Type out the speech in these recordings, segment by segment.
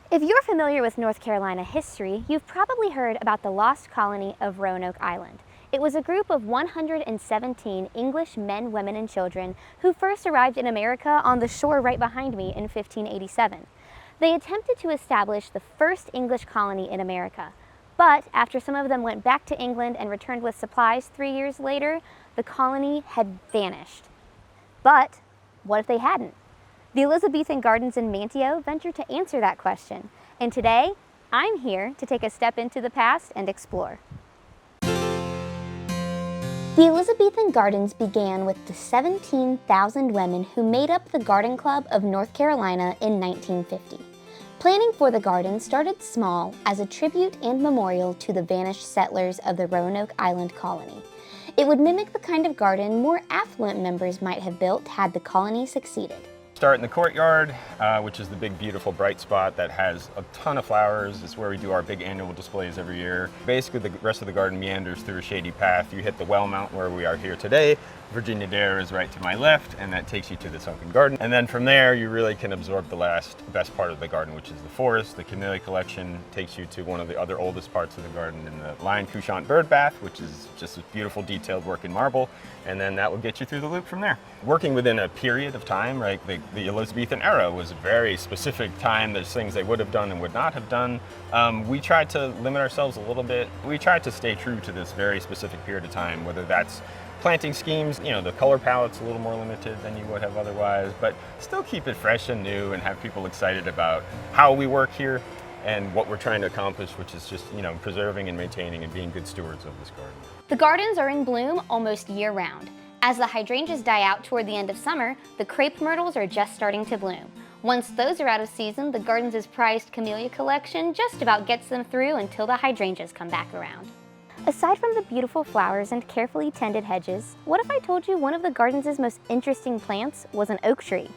If you're familiar with North Carolina history, you've probably heard about the lost colony of Roanoke Island. It was a group of 117 English men, women, and children who first arrived in America on the shore right behind me in 1587. They attempted to establish the first English colony in America, but after some of them went back to England and returned with supplies 3 years later, the colony had vanished. But what if they hadn't? The Elizabethan Gardens in Manteo venture to answer that question, and today, I'm here to take a step into the past and explore. The Elizabethan Gardens began with the 17,000 women who made up the Garden Club of North Carolina in 1950. Planning for the garden started small as a tribute and memorial to the vanished settlers of the Roanoke Island colony. It would mimic the kind of garden more affluent members might have built had the colony succeeded. Start in the courtyard, which is the big, beautiful, bright spot that has a ton of flowers. It's where we do our big annual displays every year. Basically, the rest of the garden meanders through a shady path. You hit the well mount where we are here today. Virginia Dare is right to my left, and that takes you to the sunken garden. And then from there, you really can absorb the best part of the garden, which is the forest. The Camellia collection takes you to one of the other oldest parts of the garden in the Lion Couchant bird bath, which is just a beautiful, detailed work in marble. And then that will get you through the loop from there. Working within a period of time, right? The Elizabethan era was a very specific time. There's things they would have done and would not have done. We tried to limit ourselves a little bit. We tried to stay true to this very specific period of time, whether that's planting schemes, the color palette's a little more limited than you would have otherwise, but still keep it fresh and new and have people excited about how we work here and what we're trying to accomplish, which is just, preserving and maintaining and being good stewards of this garden. The gardens are in bloom almost year-round. As the hydrangeas die out toward the end of summer, the crepe myrtles are just starting to bloom. Once those are out of season, the gardens' prized camellia collection just about gets them through until the hydrangeas come back around. Aside from the beautiful flowers and carefully tended hedges, what if I told you one of the garden's most interesting plants was an oak tree?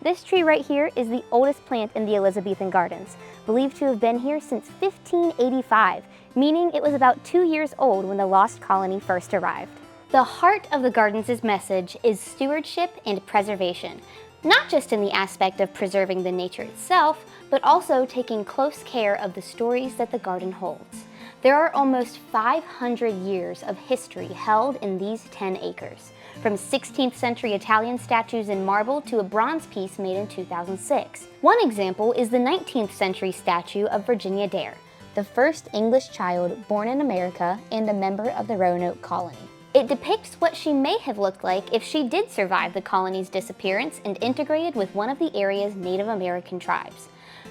This tree right here is the oldest plant in the Elizabethan Gardens, believed to have been here since 1585, meaning it was about 2 years old when the lost colony first arrived. The heart of the garden's message is stewardship and preservation, not just in the aspect of preserving the nature itself, but also taking close care of the stories that the garden holds. There are almost 500 years of history held in these 10 acres, from 16th century Italian statues in marble to a bronze piece made in 2006. One example is the 19th century statue of Virginia Dare, the first English child born in America and a member of the Roanoke colony. It depicts what she may have looked like if she did survive the colony's disappearance and integrated with one of the area's Native American tribes.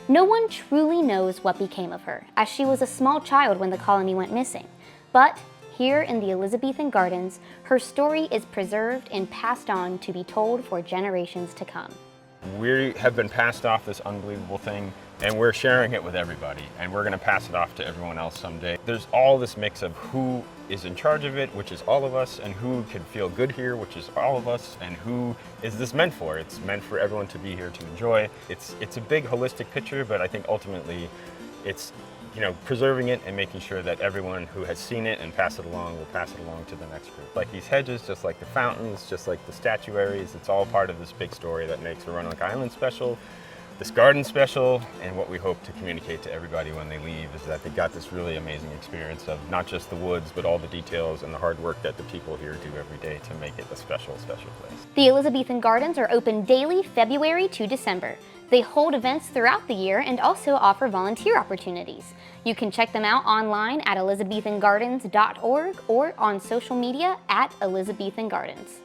No one truly knows what became of her, as she was a small child when the colony went missing. But here in the Elizabethan Gardens, her story is preserved and passed on to be told for generations to come. We have been passed off this unbelievable thing, and we're sharing it with everybody, and we're going to pass it off to everyone else someday. There's all this mix of who is in charge of it, which is all of us, and who can feel good here, which is all of us, and who is this meant for? It's meant for everyone to be here to enjoy. It's a big holistic picture, but I think ultimately it's preserving it and making sure that everyone who has seen it and pass it along will pass it along to the next group. Like these hedges, just like the fountains, just like the statuaries, it's all part of this big story that makes Roanoke Island special, this garden special, and what we hope to communicate to everybody when they leave is that they got this really amazing experience of not just the woods, but all the details and the hard work that the people here do every day to make it a special, special place. The Elizabethan Gardens are open daily February to December. They hold events throughout the year and also offer volunteer opportunities. You can check them out online at elizabethangardens.org or on social media at Elizabethan Gardens.